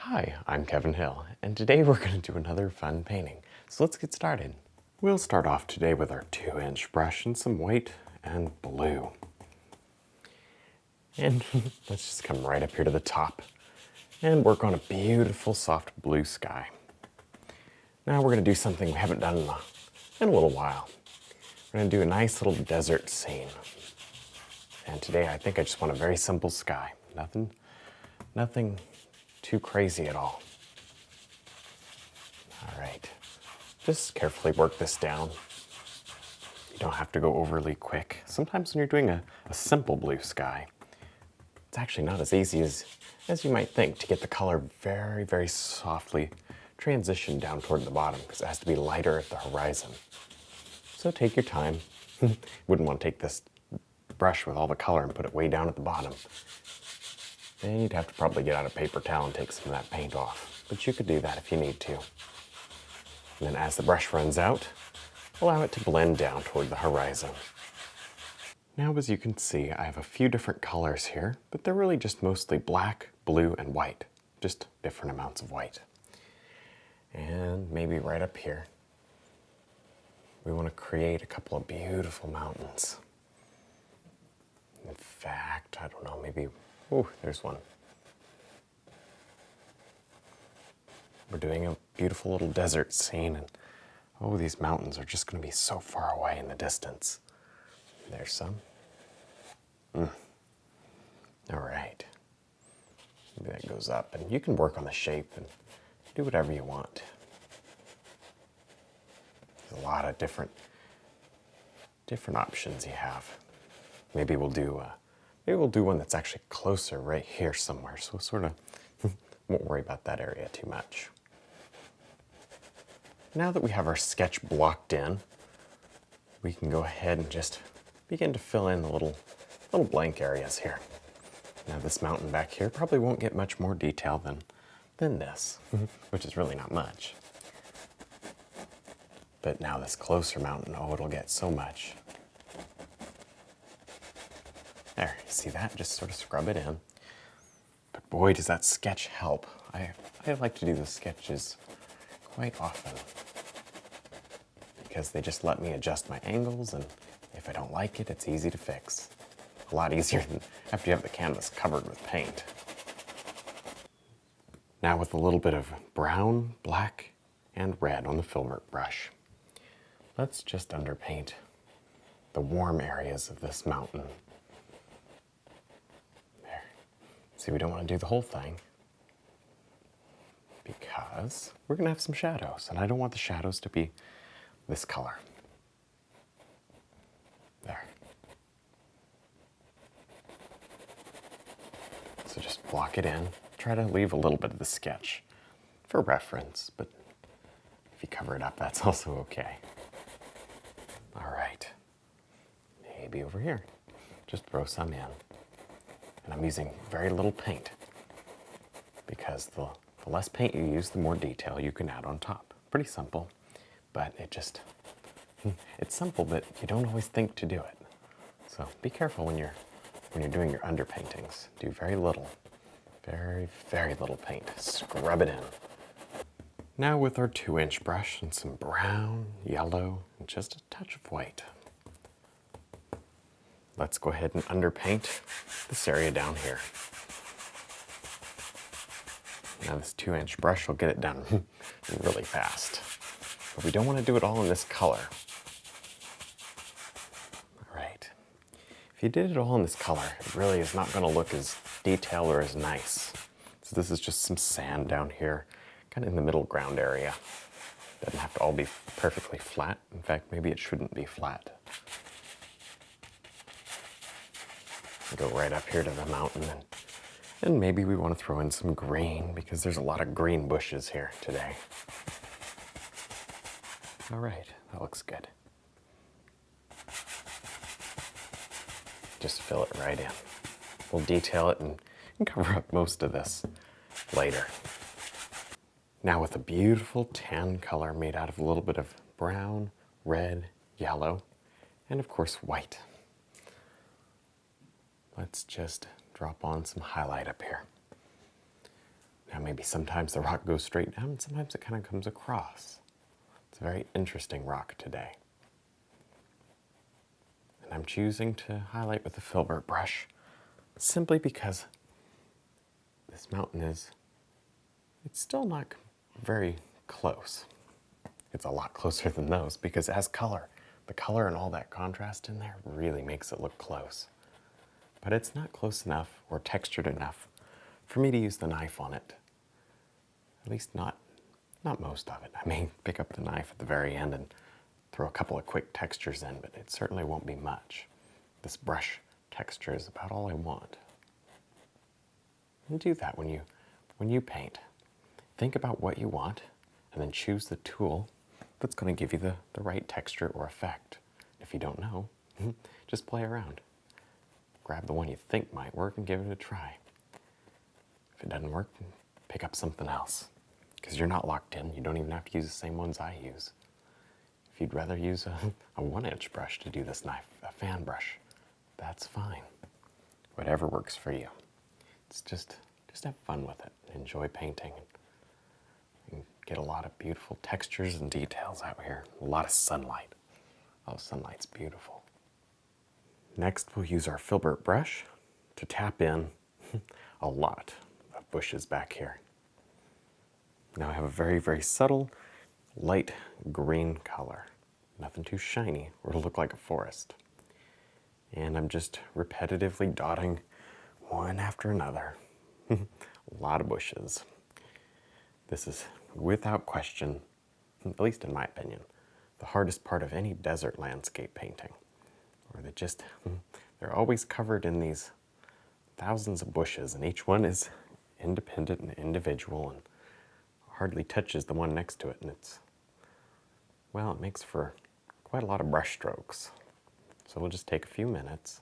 Hi, I'm Kevin Hill, and today we're going to do another fun painting. So let's get started. We'll start off today with our 2-inch brush and some white and blue. And let's just come right up here to the top and work on a beautiful soft blue sky. Now we're going to do something we haven't done in a little while. We're going to do a nice little desert scene. And today I think I just want a very simple sky. Nothing too crazy at all. All right, just carefully work this down. You don't have to go overly quick. Sometimes when you're doing a simple blue sky, it's actually not as easy as you might think to get the color very, very softly transitioned down toward the bottom because it has to be lighter at the horizon. So take your time. Wouldn't want to take this brush with all the color and put it way down at the bottom. Then you'd have to probably get out a paper towel and take some of that paint off. But you could do that if you need to. And then as the brush runs out, allow it to blend down toward the horizon. Now, as you can see, I have a few different colors here, but they're really just mostly black, blue, and white. Just different amounts of white. And maybe right up here, we want to create a couple of beautiful mountains. In fact, I don't know, maybe, oh, there's one. We're doing a beautiful little desert scene, and oh, these mountains are just going to be so far away in the distance. There's some. All right. Maybe that goes up, and you can work on the shape and do whatever you want. There's a lot of different options you have. Maybe we'll do one that's actually closer right here somewhere, so we'll sort of won't worry about that area too much. Now that we have our sketch blocked in, we can go ahead and just begin to fill in the little blank areas here. Now this mountain back here probably won't get much more detail than this, which is really not much. But now this closer mountain, oh, it'll get so much. There, see that? Just sort of scrub it in. But boy, does that sketch help. I like to do the sketches quite often because they just let me adjust my angles, and if I don't like it, it's easy to fix. A lot easier than after you have the canvas covered with paint. Now with a little bit of brown, black, and red on the filbert brush, let's just underpaint the warm areas of this mountain. There. See, we don't want to do the whole thing because we're going to have some shadows, and I don't want the shadows to be this color. There. So just block it in. Try to leave a little bit of the sketch for reference, but if you cover it up, that's also okay. All right. Maybe over here. Just throw some in. And I'm using very little paint because the less paint you use, the more detail you can add on top. Pretty simple, but it's simple, but you don't always think to do it. So be careful when you're doing your underpaintings. Do very little, very, very little paint. Scrub it in. Now with our 2-inch brush and some brown, yellow, and just a touch of white, let's go ahead and underpaint this area down here. Now this 2-inch brush will get it done really fast. But we don't want to do it all in this color. All right. If you did it all in this color, it really is not going to look as detailed or as nice. So this is just some sand down here, kind of in the middle ground area. Doesn't have to all be perfectly flat. In fact, maybe it shouldn't be flat. Go right up here to the mountain, and maybe we want to throw in some green because there's a lot of green bushes here today. All right, that looks good. Just fill it right in. We'll detail it and cover up most of this later. Now with a beautiful tan color made out of a little bit of brown, red, yellow, and of course white. Let's just drop on some highlight up here. Now maybe sometimes the rock goes straight down, and sometimes it kind of comes across. It's a very interesting rock today. And I'm choosing to highlight with the filbert brush simply because this mountain it's still not very close. It's a lot closer than those because it has color. The color and all that contrast in there really makes it look close. But it's not close enough or textured enough for me to use the knife on it. At least not most of it. I may pick up the knife at the very end and throw a couple of quick textures in, but it certainly won't be much. This brush texture is about all I want. And do that when you paint. Think about what you want and then choose the tool that's going to give you the right texture or effect. If you don't know, just play around. Grab the one you think might work and give it a try. If it doesn't work, pick up something else. Because you're not locked in. You don't even have to use the same ones I use. If you'd rather use a 1-inch brush to do this knife, a fan brush, that's fine. Whatever works for you. It's just have fun with it. Enjoy painting. And get a lot of beautiful textures and details out here. A lot of sunlight. Oh, sunlight's beautiful. Next, we'll use our filbert brush to tap in a lot of bushes back here. Now I have a very, very subtle, light green color. Nothing too shiny or to look like a forest. And I'm just repetitively dotting one after another. A lot of bushes. This is, without question, at least in my opinion, the hardest part of any desert landscape painting. Where they're always covered in these thousands of bushes, and each one is independent and individual and hardly touches the one next to it, and it makes for quite a lot of brush strokes. So we'll just take a few minutes,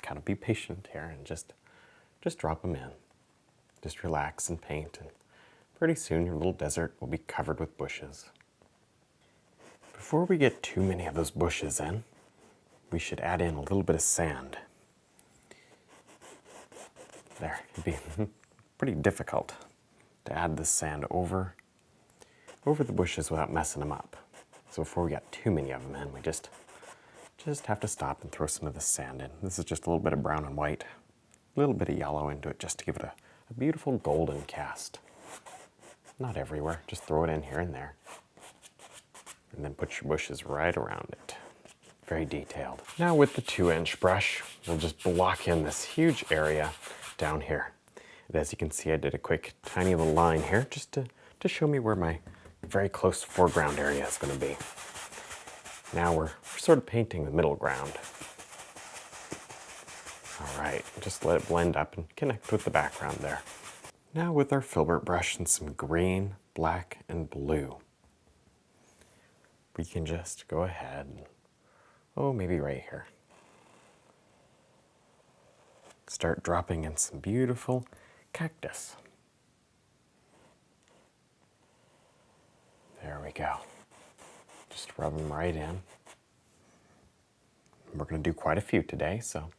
kind of be patient here, and just drop them in. Just relax and paint, and pretty soon your little desert will be covered with bushes. Before we get too many of those bushes in, we should add in a little bit of sand. There, it'd be pretty difficult to add this sand over the bushes without messing them up. So before we got too many of them in, we just have to stop and throw some of the sand in. This is just a little bit of brown and white, a little bit of yellow into it just to give it a beautiful golden cast. Not everywhere, just throw it in here and there. And then put your bushes right around it. Very detailed. Now with the 2-inch brush, we'll just block in this huge area down here. And as you can see, I did a quick tiny little line here just to show me where my very close foreground area is going to be. Now we're sort of painting the middle ground. All right, just let it blend up and connect with the background there. Now with our filbert brush and some green, black, and blue, we can just go ahead and, maybe right here, start dropping in some beautiful cactus. There we go. Just rub them right in. We're going to do quite a few today, so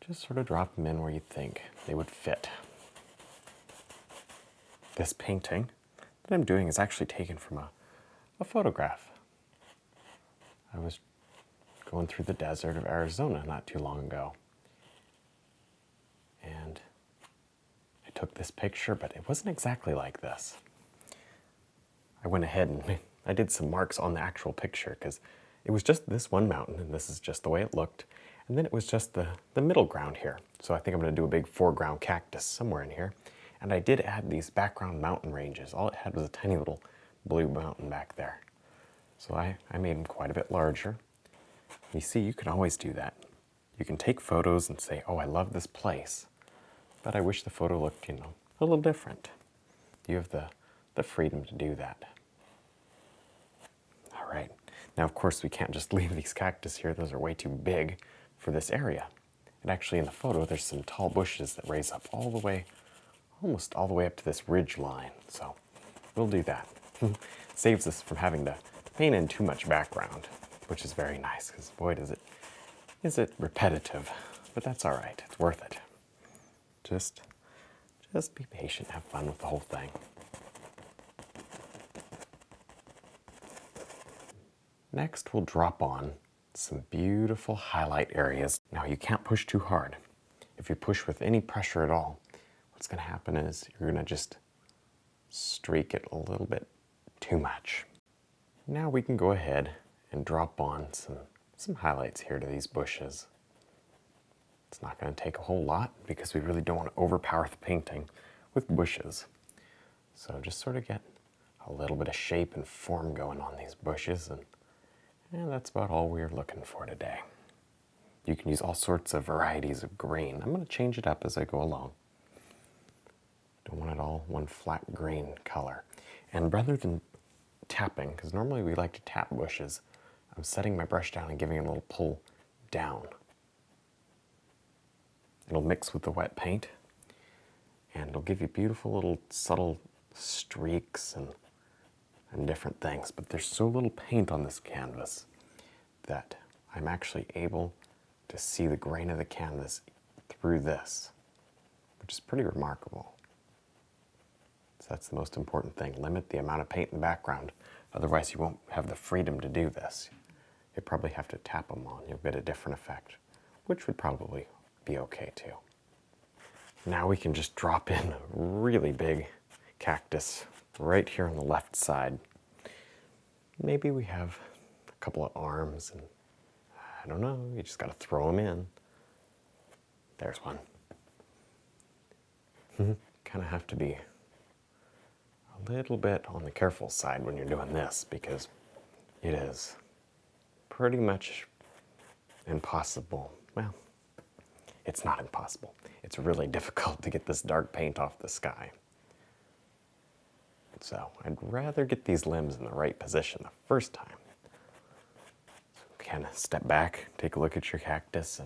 just sort of drop them in where you think they would fit. This painting that I'm doing is actually taken from a photograph. I was going through the desert of Arizona not too long ago. And I took this picture, but it wasn't exactly like this. I went ahead and I did some marks on the actual picture because it was just this one mountain, and this is just the way it looked. And then it was just the middle ground here. So I think I'm going to do a big foreground cactus somewhere in here. And I did add these background mountain ranges. All it had was a tiny little blue mountain back there. So I made them quite a bit larger. You see, you can always do that. You can take photos and say, oh, I love this place, but I wish the photo looked, a little different. You have the freedom to do that. All right. Now, of course, we can't just leave these cactus here. Those are way too big for this area. And actually, in the photo, there's some tall bushes that raise up all the way, almost all the way up to this ridge line. So we'll do that. Saves us from having to paint in too much background, which is very nice, because boy, is it repetitive. But that's all right. It's worth it. Just Just be patient, have fun with the whole thing. Next, we'll drop on some beautiful highlight areas. Now, you can't push too hard. If you push with any pressure at all, what's going to happen is you're going to just streak it a little bit too much. Now we can go ahead and drop on some highlights here to these bushes. It's not going to take a whole lot because we really don't want to overpower the painting with bushes. So just sort of get a little bit of shape and form going on these bushes, and that's about all we're looking for today. You can use all sorts of varieties of green. I'm going to change it up as I go along. Don't want it all one flat green color. And rather than tapping, because normally we like to tap bushes, I'm setting my brush down and giving it a little pull down. It'll mix with the wet paint, and it'll give you beautiful little subtle streaks and different things. But there's so little paint on this canvas that I'm actually able to see the grain of the canvas through this, which is pretty remarkable. So that's the most important thing. Limit the amount of paint in the background. Otherwise, you won't have the freedom to do this. You'll probably have to tap them on. You'll get a different effect, which would probably be okay too. Now we can just drop in a really big cactus right here on the left side. Maybe we have a couple of arms, and I don't know, you just got to throw them in. There's one. Kind of have to be a little bit on the careful side when you're doing this, because it is pretty much impossible. Well, it's not impossible. It's really difficult to get this dark paint off the sky. So I'd rather get these limbs in the right position the first time. So kind of step back, take a look at your cactus,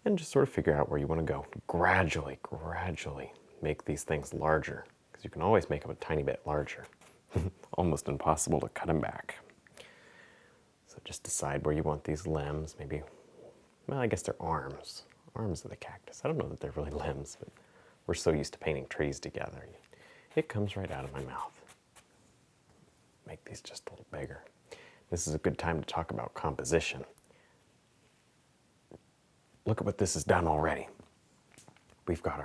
and just sort of figure out where you want to go. Gradually make these things larger, because you can always make them a tiny bit larger. Almost impossible to cut them back. So just decide where you want these limbs. Maybe, well, I guess they're arms. Arms of the cactus. I don't know that they're really limbs, but we're so used to painting trees together. It comes right out of my mouth. Make these just a little bigger. This is a good time to talk about composition. Look at what this has done already. We've got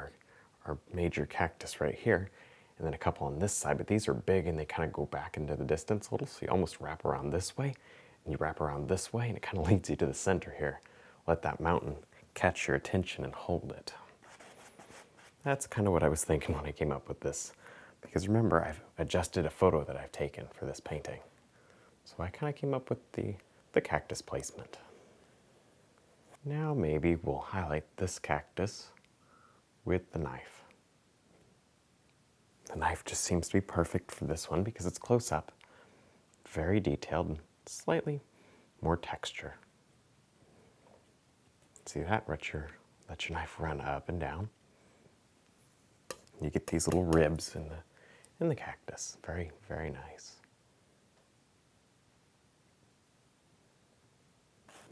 our major cactus right here, and then a couple on this side, but these are big and they kind of go back into the distance a little, so you almost wrap around this way, and you wrap around this way, and it kind of leads you to the center here. Let that mountain catch your attention and hold it. That's kind of what I was thinking when I came up with this, because remember, I've adjusted a photo that I've taken for this painting. So I kind of came up with the cactus placement. Now maybe we'll highlight this cactus with the knife. The knife just seems to be perfect for this one because it's close up, very detailed, and slightly more texture. See that? Let your knife run up and down. You get these little ribs in the cactus. Very, very nice.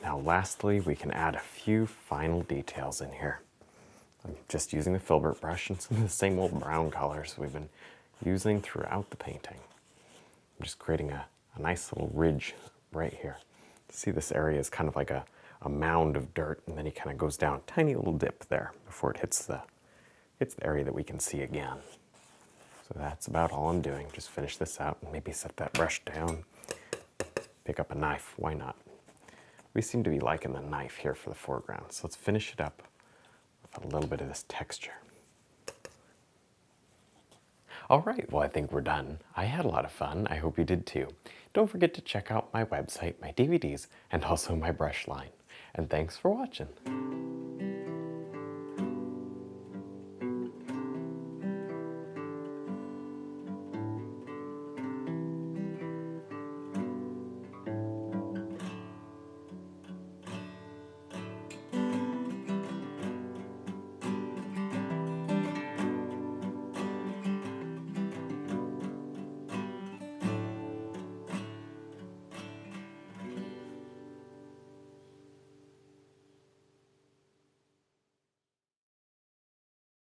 Now lastly, we can add a few final details in here. I'm just using the filbert brush and some of the same old brown colors we've been using throughout the painting. I'm just creating a nice little ridge right here. See, this area is kind of like a mound of dirt, and then he kind of goes down, tiny little dip there before it hits the area that we can see again. So that's about all I'm doing. Just finish this out and maybe set that brush down. Pick up a knife, why not? We seem to be liking the knife here for the foreground, so let's finish it up with a little bit of this texture. All right, well, I think we're done. I had a lot of fun. I hope you did too. Don't forget to check out my website, my DVDs, and also my brush line. And thanks for watching.